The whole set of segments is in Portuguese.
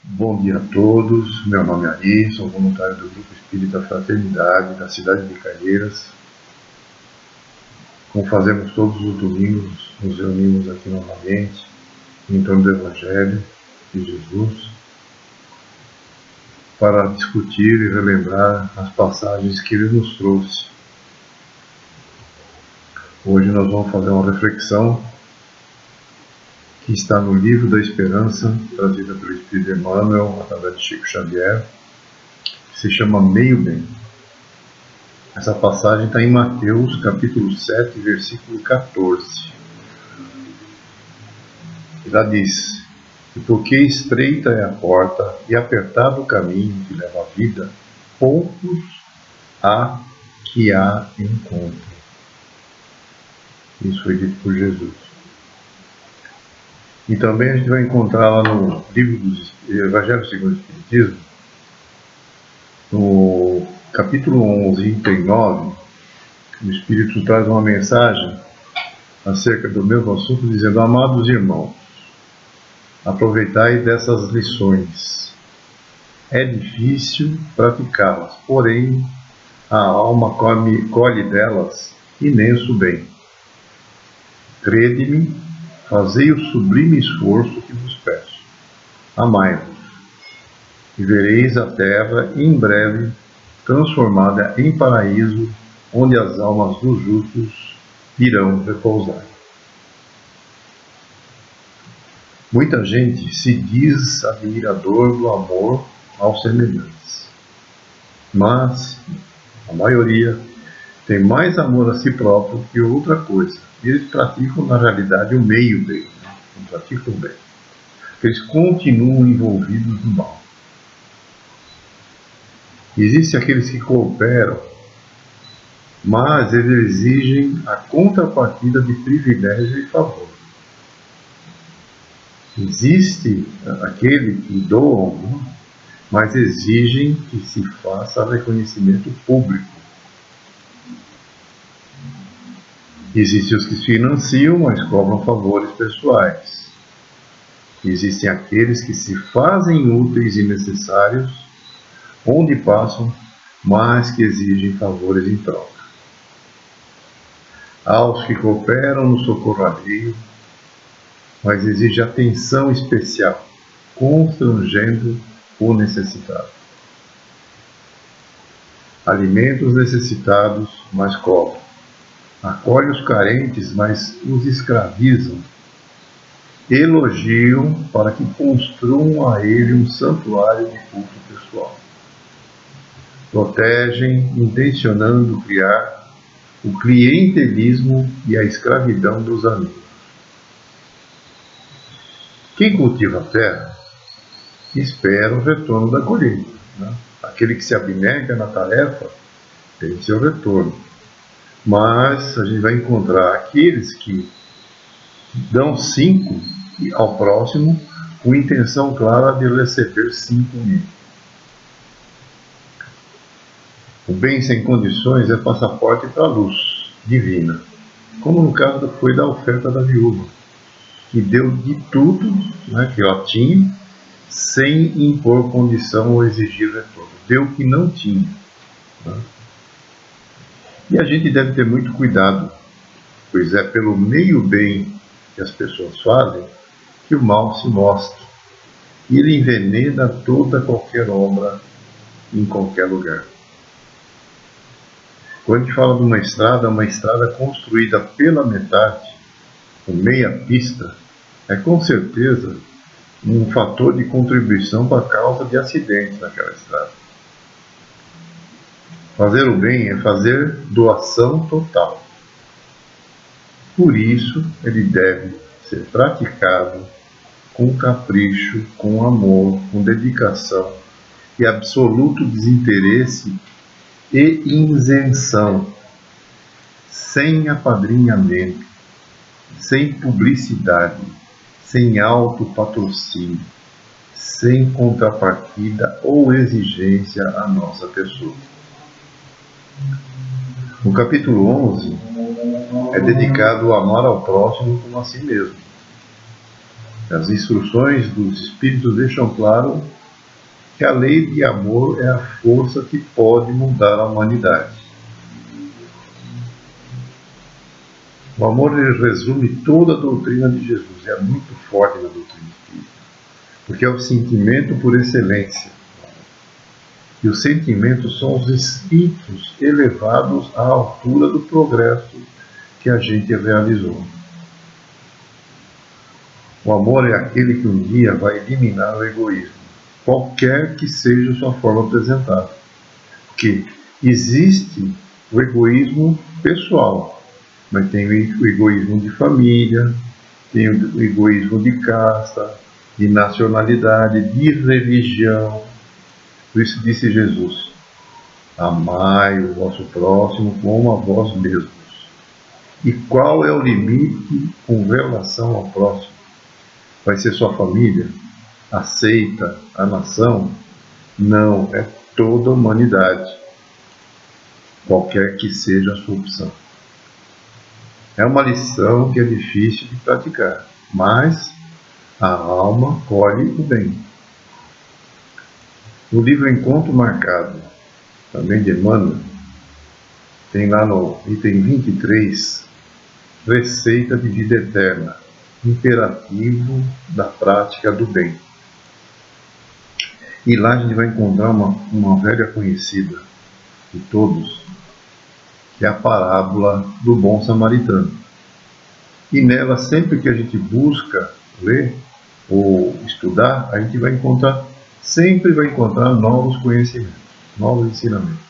Bom dia a todos, meu nome é Ari, sou voluntário do Grupo Espírita Fraternidade da cidade de Caieiras. Como fazemos todos os domingos, nos reunimos aqui novamente em torno do Evangelho de Jesus para discutir e relembrar as passagens que ele nos trouxe. Hoje nós vamos fazer uma reflexão que está no Livro da Esperança, trazida pelo Espírito Emmanuel através de Chico Xavier, que se chama Meio Bem. Essa passagem está em Mateus, capítulo 7, versículo 14. Ela diz: "E porque estreita é a porta e apertado o caminho que leva à vida, poucos há que a encontrem." Isso foi dito por Jesus. E também a gente vai encontrar lá no livro do Evangelho segundo o Espiritismo, no capítulo 11, item 9, o Espírito traz uma mensagem acerca do mesmo assunto, dizendo: "Amados irmãos, aproveitai dessas lições. É difícil praticá-las, porém a alma colhe delas imenso bem. Crede-me, fazei o sublime esforço que vos peço. Amai-vos, e vereis a terra em breve transformada em paraíso, onde as almas dos justos irão repousar." Muita gente se diz admirador do amor aos semelhantes, mas a maioria tem mais amor a si próprio que outra coisa. Eles praticam, na realidade, o meio bem, não praticam o bem. Eles continuam envolvidos no mal. Existem aqueles que cooperam, mas eles exigem a contrapartida de privilégio e favor. Existe aquele que doam, mas exigem que se faça reconhecimento público. Existem os que se financiam, mas cobram favores pessoais. Existem aqueles que se fazem úteis e necessários onde passam, mas que exigem favores em troca. Há os que cooperam no socorro alheio, mas exige atenção especial, constrangendo o necessitado. Alimenta os necessitados, mas cobra. Acolhe os carentes, mas os escravizam. Elogiam para que construam a ele um santuário de culto pessoal. Protegem, intencionando criar o clientelismo e a escravidão dos amigos. Quem cultiva a terra espera o retorno da colheita. Aquele que se abnega na tarefa tem seu retorno. Mas a gente vai encontrar aqueles que dão 5 ao próximo com intenção clara de receber 5.000. O bem sem condições é passaporte para a luz divina, como no caso foi da oferta da viúva, que deu de tudo, que ela tinha, sem impor condição ou exigir retorno. Deu o que não tinha. E a gente deve ter muito cuidado, pois é pelo meio bem que as pessoas fazem que o mal se mostra. E ele envenena toda qualquer obra em qualquer lugar. Quando a gente fala de uma estrada construída pela metade, com meia pista, é com certeza um fator de contribuição para a causa de acidentes naquela estrada. Fazer o bem é fazer doação total. Por isso, ele deve ser praticado com capricho, com amor, com dedicação e absoluto desinteresse e isenção, sem apadrinhamento, sem publicidade, sem autopatrocínio, sem contrapartida ou exigência à nossa pessoa. No capítulo 11, é dedicado ao amar ao próximo como a si mesmo. As instruções dos Espíritos deixam claro que a lei de amor é a força que pode mudar a humanidade. O amor ele resume toda a doutrina de Jesus, é muito forte na doutrina espírita, porque é o sentimento por excelência. E os sentimentos são os espíritos elevados à altura do progresso que a gente realizou. O amor é aquele que um dia vai eliminar o egoísmo, qualquer que seja sua forma apresentada. Porque existe o egoísmo pessoal, mas tem o egoísmo de família, tem o egoísmo de casta, de nacionalidade, de religião. Por isso disse Jesus: amai o vosso próximo como a vós mesmos. E qual é o limite com relação ao próximo? Vai ser sua família? Aceita a nação? Não, é toda a humanidade, qualquer que seja a sua opção. É uma lição que é difícil de praticar, mas a alma colhe o bem. No livro Encontro Marcado, também de Emmanuel, tem lá no item 23, receita de vida eterna, imperativo da prática do bem. E lá a gente vai encontrar uma velha conhecida de todos, que é a parábola do bom samaritano. E nela, sempre que a gente busca ler ou estudar, a gente vai encontrar, sempre vai encontrar novos conhecimentos, novos ensinamentos.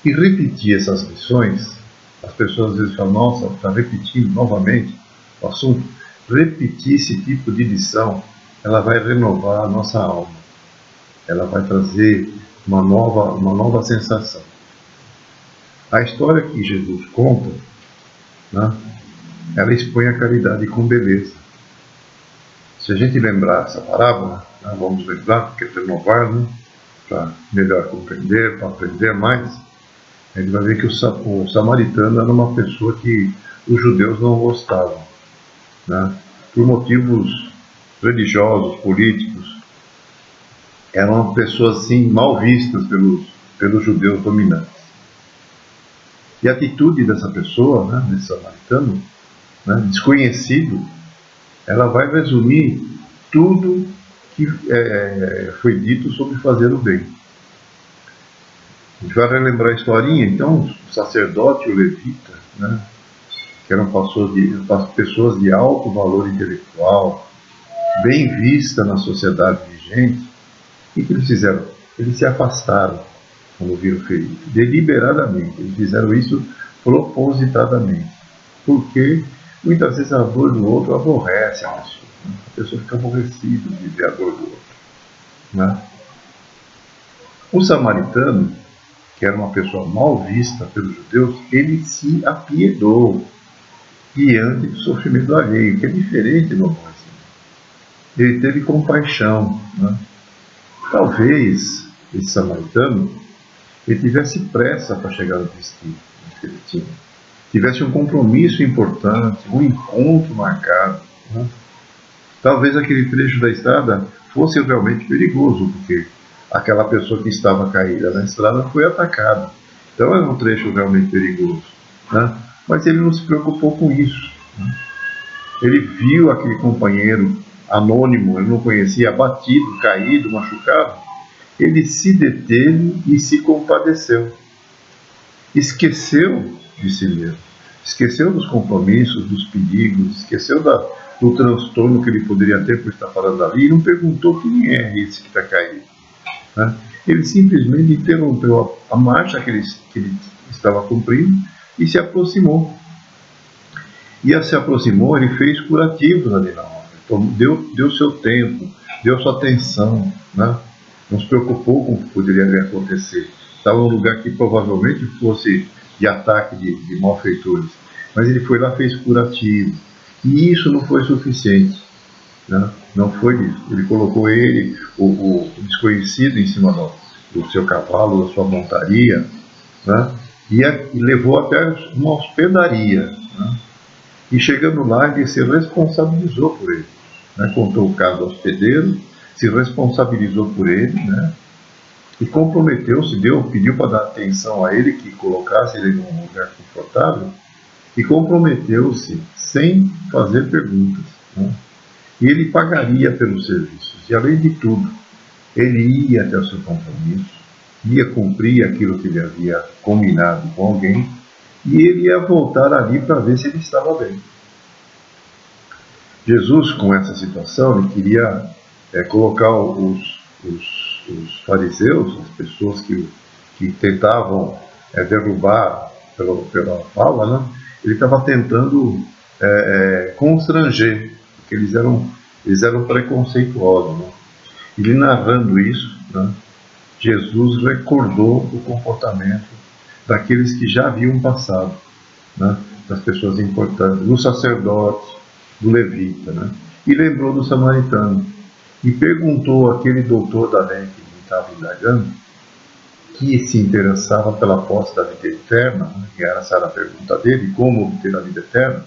E repetir essas lições, as pessoas às vezes falam, nossa, está repetindo novamente o assunto. Repetir esse tipo de lição, ela vai renovar a nossa alma. Ela vai trazer uma nova sensação. A história que Jesus conta, né, ela expõe a caridade com beleza. Se a gente lembrar essa parábola, né, vamos lembrar, porque é renovar, né, para melhor compreender, para aprender mais, a gente vai ver que o samaritano era uma pessoa que os judeus não gostavam, né, por motivos religiosos, políticos. Eram pessoas assim mal vistas pelos judeus dominantes. E a atitude dessa pessoa, né, desse samaritano, né, desconhecido, ela vai resumir tudo que foi dito sobre fazer o bem. A gente vai relembrar a historinha, então, o sacerdote e o levita, né, que eram pessoas de alto valor intelectual, bem vista na sociedade vigente. O que eles fizeram? Eles se afastaram quando viram ferido, deliberadamente. Eles fizeram isso propositadamente, porque muitas vezes a dor do outro aborrece a pessoa. Né? A pessoa fica aborrecida de ver a dor do outro. Né? O samaritano, que era uma pessoa mal vista pelos judeus, ele se apiedou diante do sofrimento alheio, que é diferente do amor. Ele teve compaixão. Né? Talvez esse samaritano ele tivesse pressa para chegar no destino que ele tinha, tivesse um compromisso importante, um encontro marcado. Né? Talvez aquele trecho da estrada fosse realmente perigoso, porque aquela pessoa que estava caída na estrada foi atacada. Então era um trecho realmente perigoso. Né? Mas ele não se preocupou com isso. Né? Ele viu aquele companheiro anônimo, ele não conhecia, abatido, caído, machucado. Ele se deteve e se compadeceu. Esqueceu de si mesmo. Esqueceu dos compromissos, dos perigos, esqueceu do transtorno que ele poderia ter por estar falando ali e não perguntou quem é esse que está caído. Né? Ele simplesmente interrompeu a marcha que ele estava cumprindo e se aproximou. E se aproximou, ele fez curativos ali na hora. Então, deu seu tempo, deu sua atenção, né? Não se preocupou com o que poderia acontecer. Estava num lugar que provavelmente fosse de ataque de malfeitores. Mas ele foi lá e fez curativo. E isso não foi suficiente. Né? Não foi isso. Ele colocou o desconhecido, em cima do seu cavalo, da sua montaria, né? E levou até uma hospedaria. Né? E chegando lá, ele se responsabilizou por ele. Né? Contou o caso do hospedeiro, se responsabilizou por ele, né? E comprometeu-se, pediu para dar atenção a ele, que colocasse ele num lugar confortável, e comprometeu-se sem fazer perguntas, né? E ele pagaria pelos serviços. E além de tudo, ele ia até o seu compromisso, ia cumprir aquilo que ele havia combinado com alguém, e ele ia voltar ali para ver se ele estava bem. Jesus, com essa situação, ele queria colocar os fariseus, as pessoas que tentavam derrubar pela fala, né? Ele estava tentando constranger, porque eles eram preconceituosos, né? Ele narrando isso, né? Jesus recordou o comportamento daqueles que já haviam passado, né? Das pessoas importantes, do sacerdote, do levita, né? E lembrou do samaritano. E perguntou àquele doutor da lei que ele estava indagando, que se interessava pela posse da vida eterna, né? Que essa era a pergunta dele, como obter a vida eterna.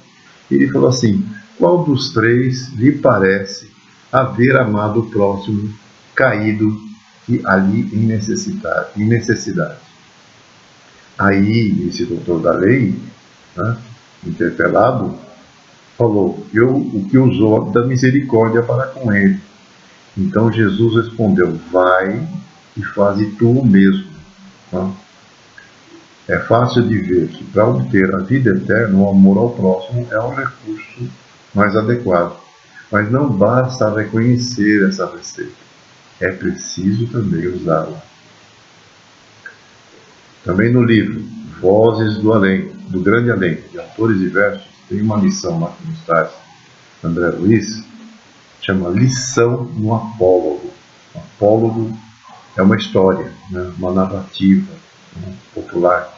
Ele falou assim: qual dos três lhe parece haver amado o próximo caído ali em necessidade? Aí esse doutor da lei, né, interpelado, falou: o que usou da misericórdia para com ele. Então Jesus respondeu: vai e faze tu o mesmo. Tá? É fácil de ver que para obter a vida eterna, o amor ao próximo é um recurso mais adequado. Mas não basta reconhecer essa receita, é preciso também usá-la. Também no livro Vozes do Além, do Grande Além, de Autores e Versos, tem uma lição lá que nos traz André Luiz, chama Lição no Apólogo. O apólogo é uma história, né? Uma narrativa, né? Popular.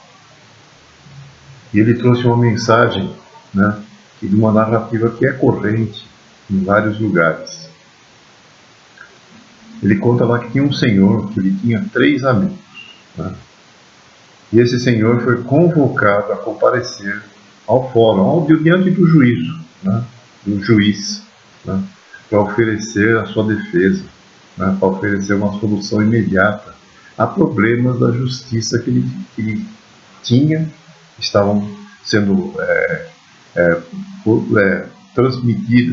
E ele trouxe uma mensagem, né? De uma narrativa que é corrente em vários lugares. Ele conta lá que tinha um senhor que ele tinha 3 amigos, né? E esse senhor foi convocado a comparecer ao fórum, diante do juízo, né? Do juiz, né? Para oferecer a sua defesa, né? Para oferecer uma solução imediata a problemas da justiça que ele tinha, estavam sendo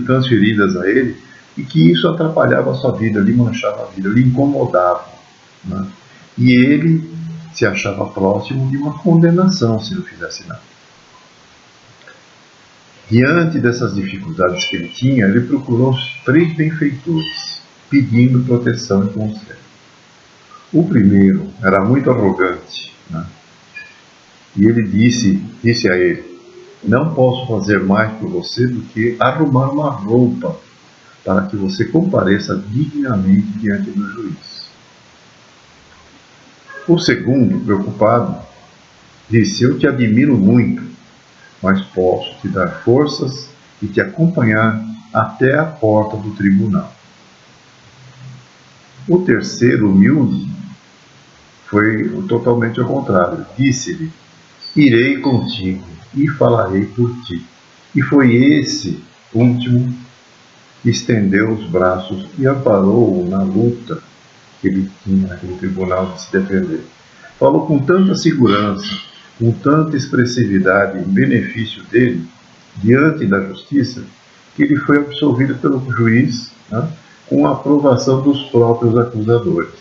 transferidas a ele, e que isso atrapalhava a sua vida, lhe manchava a vida, lhe incomodava, né? E ele se achava próximo de uma condenação se não fizesse nada. Diante dessas dificuldades que ele tinha, ele procurou os 3 benfeitores, pedindo proteção e conselho. O primeiro era muito arrogante, né? E ele disse a ele: não posso fazer mais por você do que arrumar uma roupa para que você compareça dignamente diante do juiz. O segundo, preocupado, disse: eu te admiro muito, mas posso te dar forças e te acompanhar até a porta do tribunal. O terceiro, humilde, foi totalmente ao contrário. Disse-lhe: irei contigo e falarei por ti. E foi esse último que estendeu os braços e amparou-o na luta que ele tinha naquele tribunal de se defender. Falou com tanta segurança, com tanta expressividade em benefício dele, diante da justiça, que ele foi absolvido pelo juiz, né, com a aprovação dos próprios acusadores.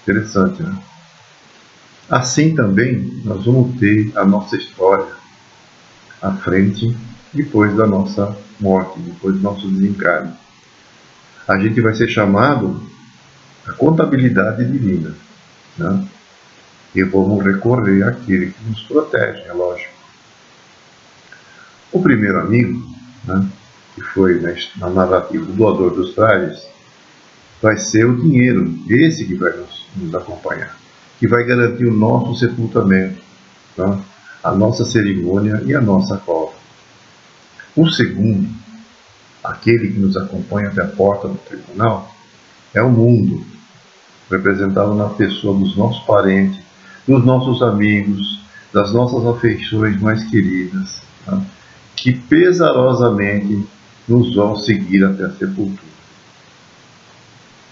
Interessante, né? Assim também nós vamos ter a nossa história à frente, depois da nossa morte, depois do nosso desencarne. A gente vai ser chamado à contabilidade divina, né? E vamos recorrer àquele que nos protege, é lógico. O primeiro amigo, né, que foi na narrativa do doador dos trajes, vai ser o dinheiro, esse que vai nos acompanhar, que vai garantir o nosso sepultamento, tá? A nossa cerimônia e a nossa cova. O segundo, aquele que nos acompanha até a porta do tribunal, é o mundo, representado na pessoa dos nossos parentes, dos nossos amigos, das nossas afeições mais queridas, tá? Que pesarosamente nos vão seguir até a sepultura.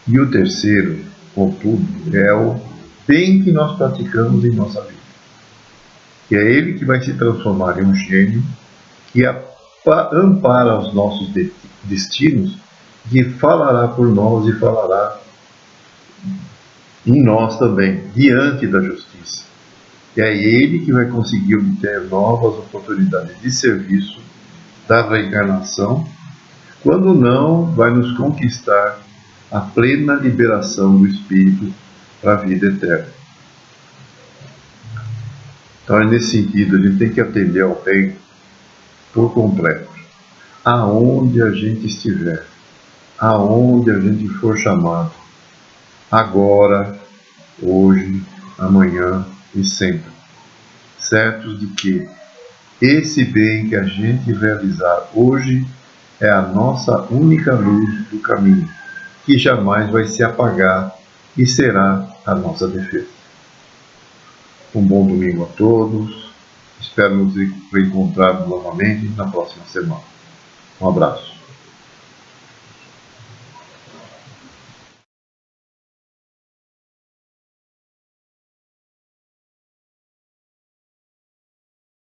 E o terceiro, contudo, é o bem que nós praticamos em nossa vida. Que é ele que vai se transformar em um gênio que ampara os nossos destinos, que falará por nós e falará em nós também, diante da justiça. E é ele que vai conseguir obter novas oportunidades de serviço da reencarnação, quando não, vai nos conquistar a plena liberação do espírito para a vida eterna. Então é nesse sentido, a gente tem que atender ao bem por completo, aonde a gente estiver, aonde a gente for chamado, agora, hoje, amanhã e sempre, certos de que esse bem que a gente realizar hoje é a nossa única luz do caminho, que jamais vai se apagar e será a nossa defesa. Um bom domingo a todos. Espero nos reencontrar novamente na próxima semana. Um abraço.